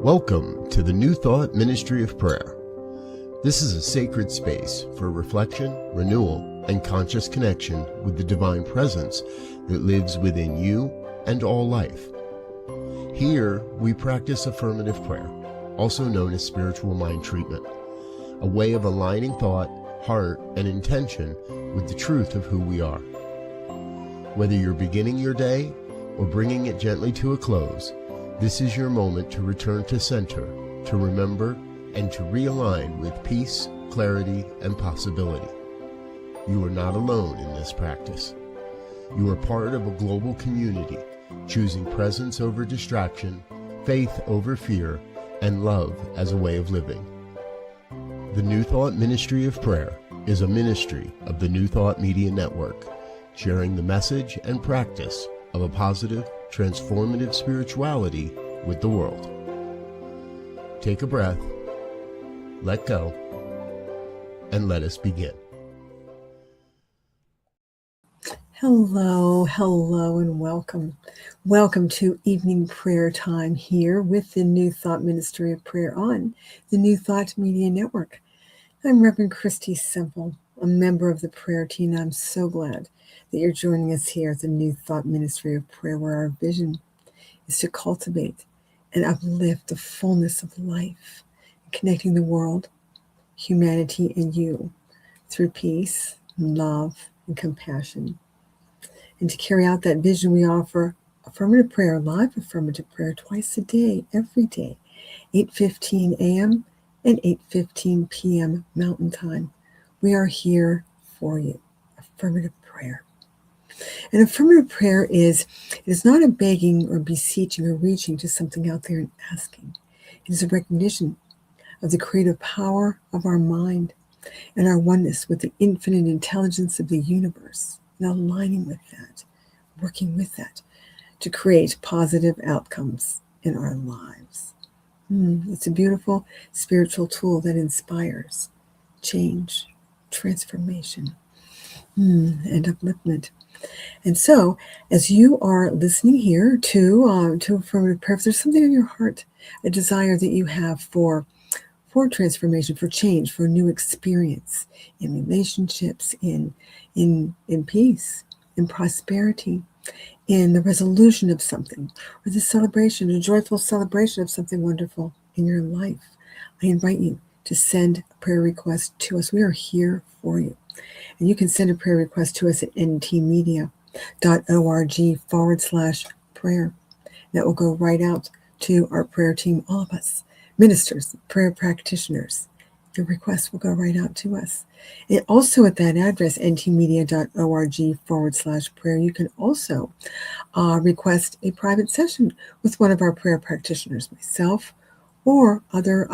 Welcome to the New Thought Ministry of Prayer. This is a sacred space for reflection, renewal, and conscious connection with the divine presence that lives within you and all life. Here, we practice affirmative prayer, also known as spiritual mind treatment, a way of aligning thought, heart, and intention with the truth of who we are. Whether you're beginning your day or bringing it gently to a close, this is your moment to return to center, to remember, and to realign with peace, clarity, and possibility. You are not alone in this practice. You are part of a global community, choosing presence over distraction, faith over fear, and love as a way of living. The New Thought Ministry of Prayer is a ministry of the New Thought Media Network, sharing the message and practice of a positive, transformative spirituality with the world. Take a breath, let go, and let us begin. Hello, and welcome. Welcome to evening prayer time here with the New Thought Ministry of Prayer on the New Thought Media Network. I'm Reverend Christy Semple, a member of the prayer team. I'm so glad that you're joining us here at the New Thought Ministry of Prayer, where our vision is to cultivate and uplift the fullness of life, connecting the world, humanity, and you through peace, love, and compassion. And to carry out that vision, we offer affirmative prayer, live affirmative prayer, twice a day, every day, 8:15 a.m. and 8:15 p.m. Mountain Time. We are here for you. Affirmative prayer. And affirmative prayer is not a begging or beseeching or reaching to something out there and asking. It is a recognition of the creative power of our mind and our oneness with the infinite intelligence of the universe, and aligning with that, working with that to create positive outcomes in our lives. It's a beautiful spiritual tool that inspires change, transformation, and upliftment. And so, as you are listening here to affirmative prayer, if there's something in your heart, a desire that you have for transformation, for change, for a new experience in relationships, in peace, in prosperity, in the resolution of something, or the celebration, a joyful celebration of something wonderful in your life, I invite you to send a prayer request to us. We are here for you. And you can send a prayer request to us at ntmedia.org/prayer. That will go right out to our prayer team, all of us, ministers, prayer practitioners. Your request will go right out to us. And also at that address, ntmedia.org/prayer, you can also request a private session with one of our prayer practitioners, myself, or other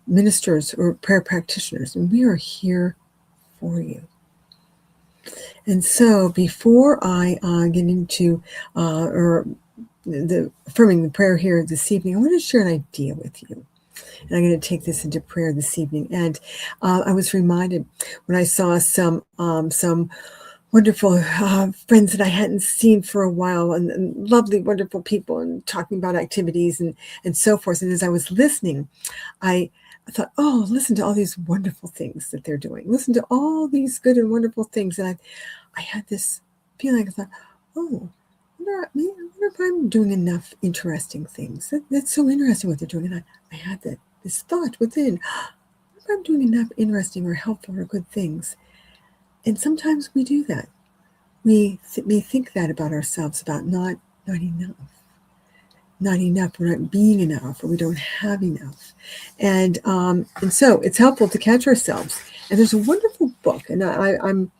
ministers or prayer practitioners. And we are here for you. And so before I get into the affirming the prayer here this evening, I want to share an idea with you. And I'm going to take this into prayer this evening. And I was reminded when I saw some wonderful friends that I hadn't seen for a while, and lovely, wonderful people, and talking about activities and so forth. And as I was listening, I thought, oh, listen to all these wonderful things that they're doing. Listen to all these good and wonderful things. And I had this feeling. I thought, oh, I wonder if I'm doing enough interesting things. That's so interesting what they're doing. And I had this thought within, I wonder if I'm doing enough interesting or helpful or good things. And sometimes we do that. We think that about ourselves, about not enough. Not enough, we're not being enough, or we don't have enough. And so it's helpful to catch ourselves. And there's a wonderful book, and I'm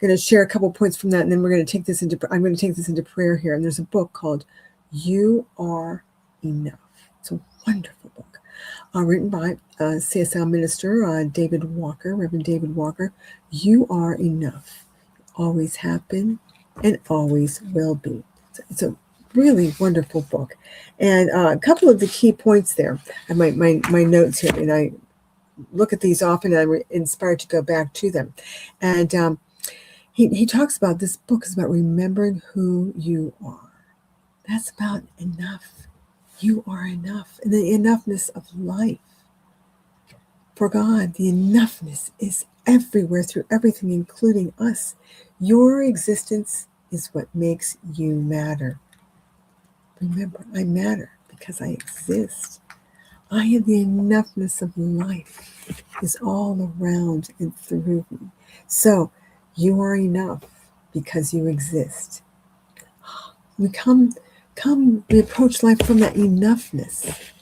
going to share a couple points from that, and then I'm going to take this into prayer here. And there's a book called You Are Enough. It's a wonderful book, written by CSL minister Reverend David Walker. You are enough. Always have been and always will be. It's a really wonderful book. And a couple of the key points there. I have my notes here, and I look at these often, and I'm inspired to go back to them. And he talks about, this book is about remembering who you are. That's about enough. You are enough. And the enoughness of life. For God, the enoughness is everywhere through everything, including us. Your existence is what makes you matter. Remember, I matter because I exist. I am the enoughness of life is all around and through me. So you are enough because you exist. We we approach life from that enoughness.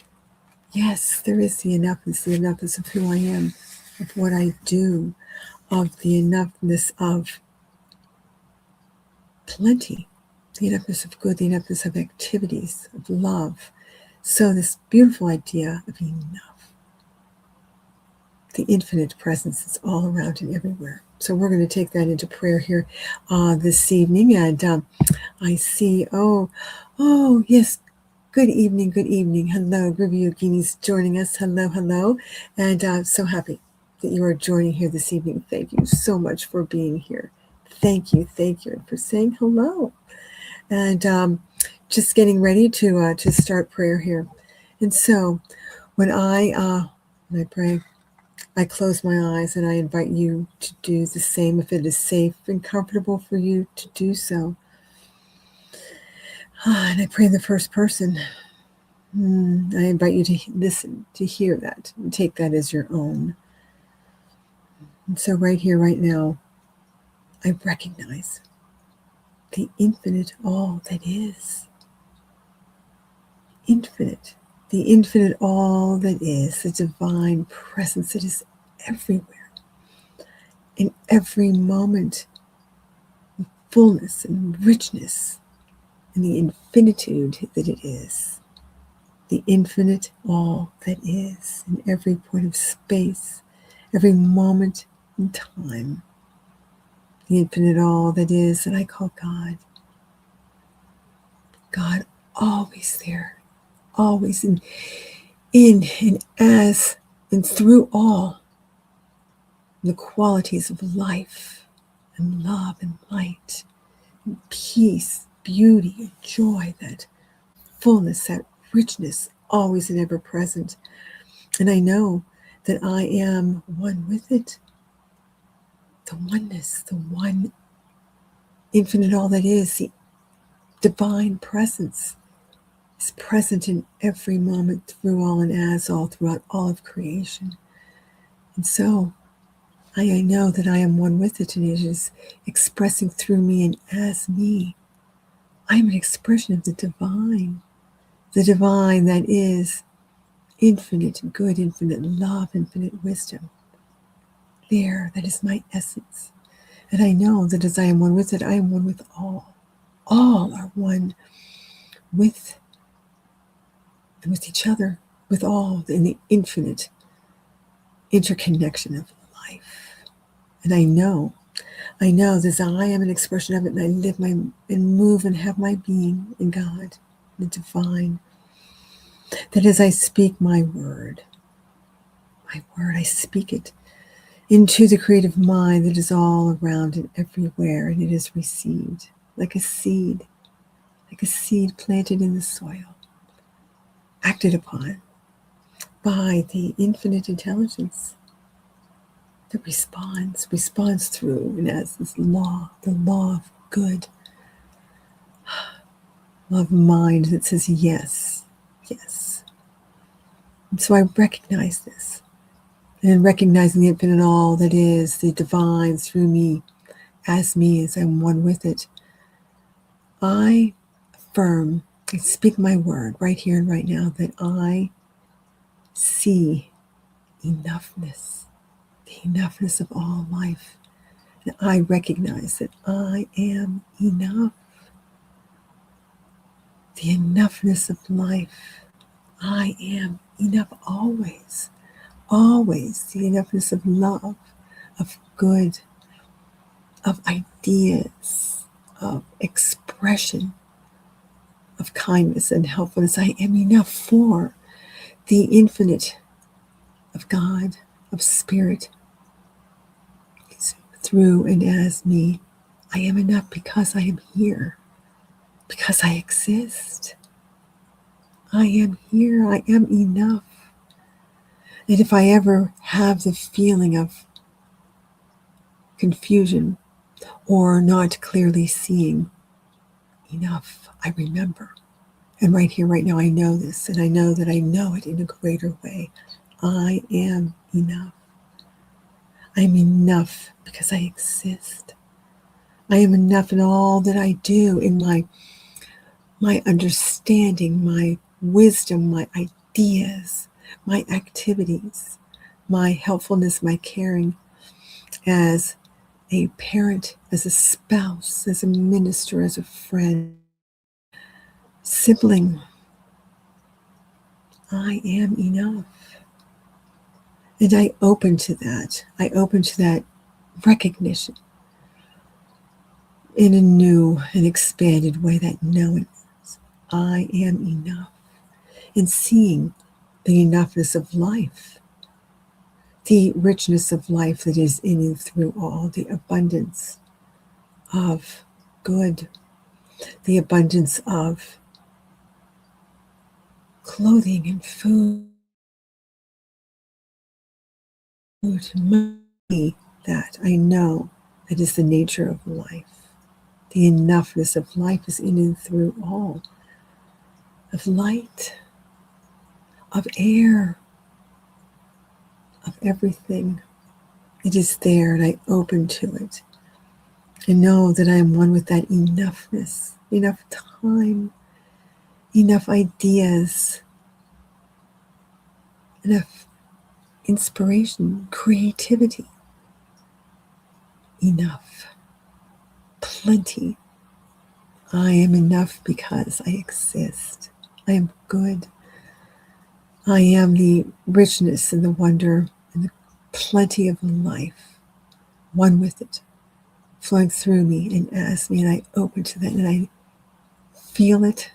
Yes, there is the enoughness of who I am, of what I do, of the enoughness of plenty, the enoughness of good, the enoughness of activities, of love. So this beautiful idea of enough, the infinite presence is all around and everywhere. So we're going to take that into prayer here this evening. And I see, yes, good evening. Hello, Rivi Yogini's joining us. Hello. And so happy that you are joining here this evening. Thank you so much for being here. Thank you, and for saying hello. And just getting ready to start prayer here. And so when I pray, I close my eyes and I invite you to do the same if it is safe and comfortable for you to do so. And I pray in the first person. I invite you to listen, to hear that, and take that as your own. And so right here, right now, I recognize the infinite all that is. Infinite. The infinite all that is, the divine presence that is everywhere, in every moment, fullness and richness, and the infinitude that it is. The infinite all that is, in every point of space, every moment in time. The infinite all that is that I call God. God always there, always in and as and through all the qualities of life and love and light and peace, beauty and joy, that fullness, that richness, always and ever present. And I know that I am one with it. The oneness, the one infinite all that is, the divine presence is present in every moment, through all and as all, throughout all of creation. And so I know that I am one with it, and it is expressing through me and as me. I am an expression of the divine that is infinite good, infinite love, infinite wisdom. There, that is my essence. And I know that as I am one with it, I am one with all. All are one with each other, with all in the infinite interconnection of life. And I know that I am an expression of it, and I live and move and have my being in God, the divine. That as I speak my word, I speak it into the creative mind that is all around and everywhere, and it is received like a seed planted in the soil, acted upon by the infinite intelligence that responds through and as this law, the law of good, law of mind that says yes. And so I recognize this. And in recognizing the infinite all that is, the divine through me, as I'm one with it, I affirm, I speak my word right here and right now that I see enoughness, the enoughness of all life. And I recognize that I am enough, the enoughness of life. I am enough always, the enoughness of love, of good, of ideas, of expression, of kindness and helpfulness. I am enough for the infinite of God, of spirit, through and as me. I am enough because I am here, because I exist. I am here. I am enough. And if I ever have the feeling of confusion or not clearly seeing enough, I remember. And right here, right now, I know this, and I know that I know it in a greater way. I am enough. I'm enough because I exist. I am enough in all that I do, in my understanding, my wisdom, my ideas, my activities, my helpfulness, my caring as a parent, as a spouse, as a minister, as a friend, sibling. I am enough. And I open to that. I open to that recognition in a new and expanded way, that knowing I am enough. And seeing the enoughness of life, the richness of life that is in and through all, the abundance of good, the abundance of clothing and food, money, that I know that is the nature of life. The enoughness of life is in and through all, of light, of air, of everything. It is there, and I open to it. I know that I am one with that enoughness, enough time, enough ideas, enough inspiration, creativity, enough, plenty. I am enough because I exist. I am good. I am the richness and the wonder and the plenty of life, one with it, flowing through me and as me, and I open to that, and I feel it.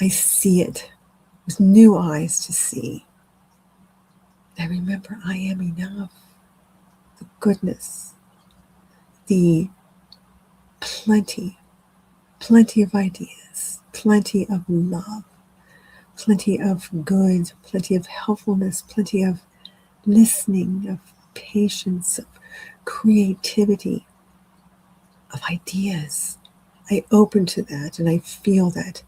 I see it with new eyes to see. I remember I am enough. The goodness, the plenty of ideas, plenty of love, plenty of good, plenty of helpfulness, plenty of listening, of patience, of creativity, of ideas. I open to that, and I feel that,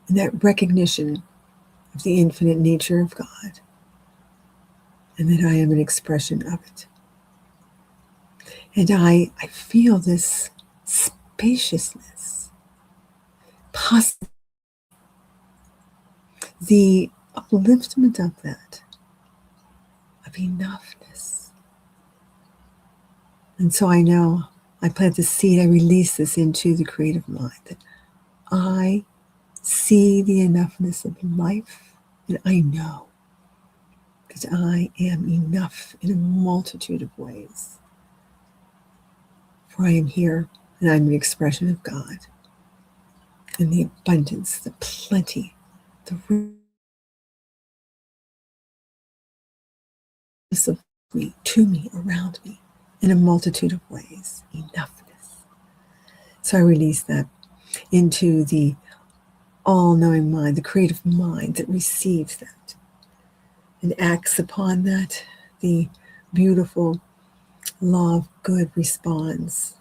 and that recognition of the infinite nature of God, and that I am an expression of it. And I feel this spaciousness, the upliftment of that, of enoughness. And so I know I plant the seed, I release this into the creative mind, that I see the enoughness of life, and I know that I am enough in a multitude of ways. For I am here, and I'm an expression of God, and the abundance, the plenty, the richness of me, to me, around me, in a multitude of ways. Enoughness. So I release that into the all-knowing mind, the creative mind that receives that and acts upon that. The beautiful law of good responds.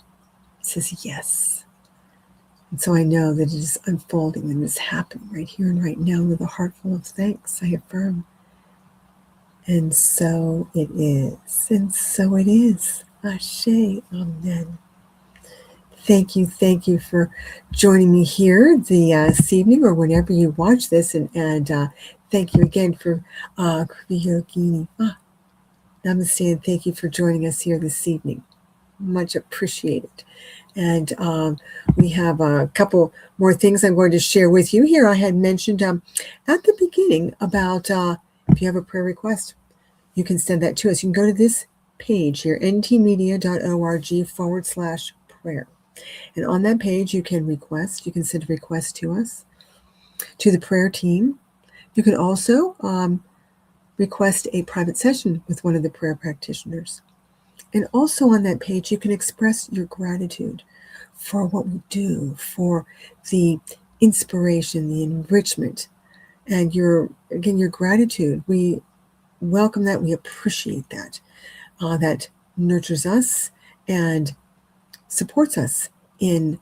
It says yes. And so I know that it is unfolding and is happening right here and right now with a heart full of thanks. I affirm. And so it is. And so it is. Ashe. Amen. Thank you for joining me here this evening, or whenever you watch this. And thank you again for Kriyogini. Namaste, and thank you for joining us here this evening. Much appreciated. And we have a couple more things I'm going to share with you here. I had mentioned at the beginning about if you have a prayer request, you can send that to us. You can go to this page here, ntmedia.org/prayer. And on that page, you can send a request to us, to the prayer team. You can also request a private session with one of the prayer practitioners. And also on that page, you can express your gratitude for what we do, for the inspiration, the enrichment and your gratitude. We welcome that. We appreciate that. That nurtures us and supports us in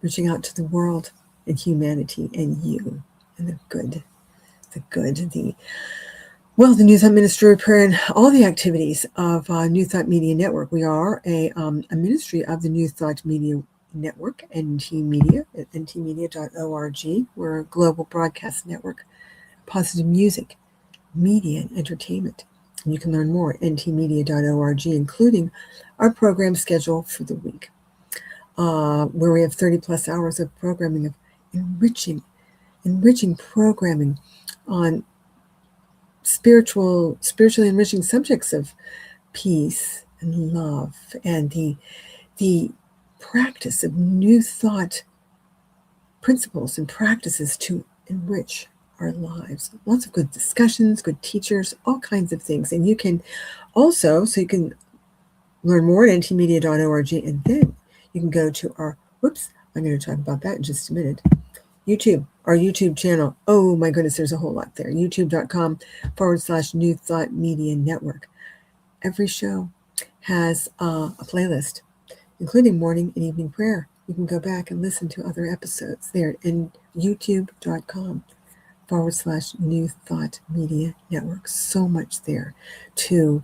reaching out to the world and humanity and you and the good, the New Thought Ministry of Prayer and all the activities of New Thought Media Network. We are a ministry of the New Thought Media Network, NT Media, at ntmedia.org. We're a global broadcast network, positive music, media, and entertainment. And you can learn more at ntmedia.org, including our program schedule for the week, where we have 30 plus hours of programming, of enriching programming on spiritually enriching subjects of peace and love, and the practice of new thought principles and practices to enrich our lives. Lots of good discussions, good teachers, all kinds of things. And you can also, so you can learn more at ntmedia.org, and then you can go to our, I'm going to talk about that in just a minute, our YouTube channel. Oh my goodness, there's a whole lot there. YouTube.com/New Thought Media Network. Every show has a playlist, including morning and evening prayer. You can go back and listen to other episodes there in YouTube.com/New Thought Media Network. So much there to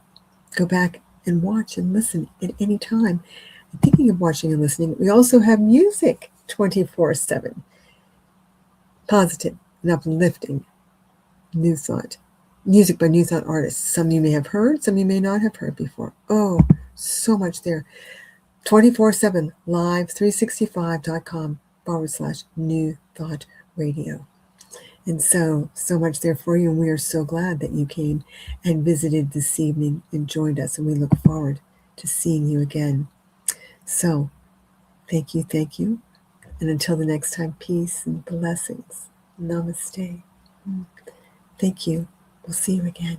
go back and watch and listen at any time. And thinking of watching and listening, we also have music 24/7. Positive and uplifting new thought. Music by new thought artists. Some you may have heard, some you may not have heard before. Oh, so much there. 24/7 live 365.com/New Thought Radio. And so much there for you. And we are so glad that you came and visited this evening and joined us. And we look forward to seeing you again. So thank you. And until the next time, peace and blessings. Namaste. Thank you. We'll see you again.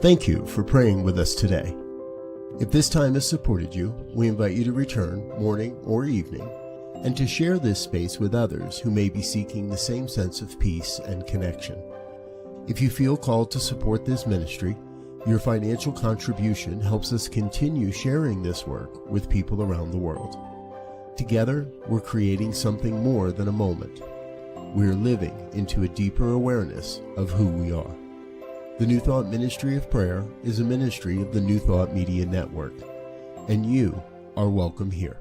Thank you for praying with us today. If this time has supported you, we invite you to return morning or evening and to share this space with others who may be seeking the same sense of peace and connection. If you feel called to support this ministry, your financial contribution helps us continue sharing this work with people around the world. Together, we're creating something more than a moment. We're living into a deeper awareness of who we are. The New Thought Ministry of Prayer is a ministry of the New Thought Media Network, and you are welcome here.